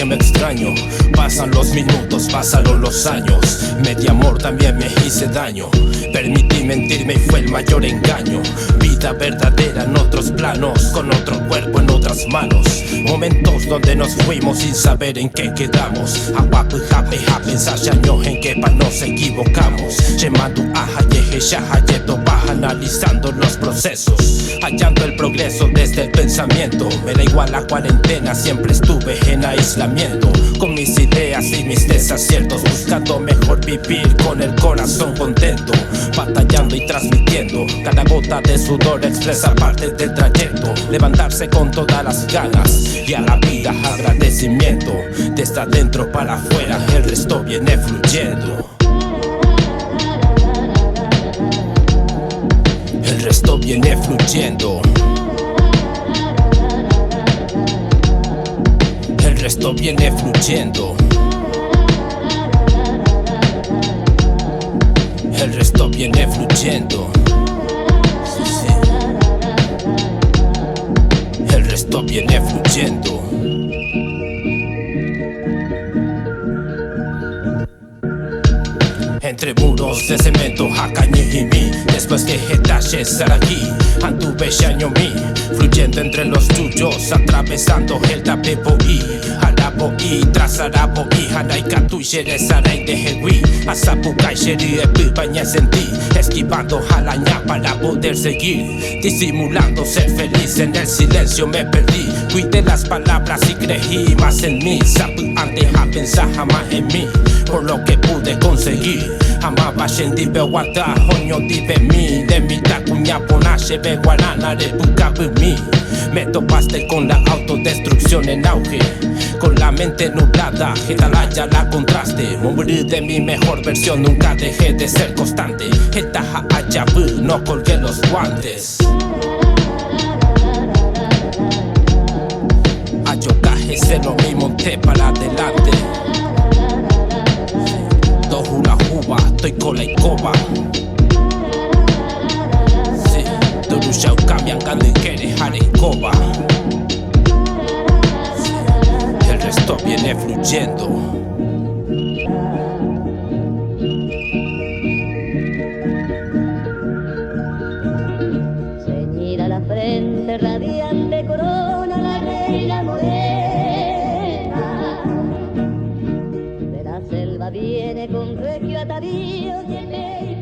que me extraño. Pasan los minutos, pasaron los años. Medio amor también me hice daño. Permití mentirme y fue el mayor engaño. Vida verdadera en otros planos, con otro cuerpo en otras manos. Momentos donde nos fuimos sin saber en qué quedamos. Aguapu hape hape ensayando en que pa nos equivocamos. Llamando aja yeje shaja yeto baja analizando los procesos. Hallando el progreso desde el pensamiento. Me da igual la cuarentena, siempre estuve en aislamiento. Con mis ideas y mis desaciertos, buscando mejor vivir con el corazón contento. Batallando y transmitiendo, cada gota de sudor expresa parte del trayecto. Levantarse con todas las ganas y a la vida agradecimiento. Desde adentro para afuera el resto viene fluyendo. El resto viene fluyendo. El resto viene fluyendo. El resto viene fluyendo. Sí, sí. El resto viene fluyendo. Entre muros de cemento, Hakañihimi. Después que Hetache Saragi, anduve Shañomi. Fluyendo entre los yuyos, atravesando el Tapepo y Arabo y tras Arabo y Hanaikatu Yeresarai de Hewi. Asapukai Sheri Epipaña sentí, esquivando jalaña para poder seguir. Disimulando ser feliz, en el silencio me perdí. Cuidé las palabras y creí más en mí. Sapu antes a pensar jamás en mí, por lo que pude conseguir. Amaba Shendi Bewata, Hoño Dive mi. De mi tacuña Ponache Be Guarana de Pucabumi. Me topaste con la autodestrucción en auge, con la mente nublada, Getalaya la contraste. Morir de mi mejor versión, nunca dejé de ser constante. Getaja Ayabu, no colgué los guantes. Ayokaje se lo me monté para adelante. Hula juba, estoy con la escoba. Sí, Durusha cambian cuando quiere escoba. Sí, el resto viene fluyendo. Ceñida la frente, radiante corona, la reina morena. De la selva viene con regio atavío y el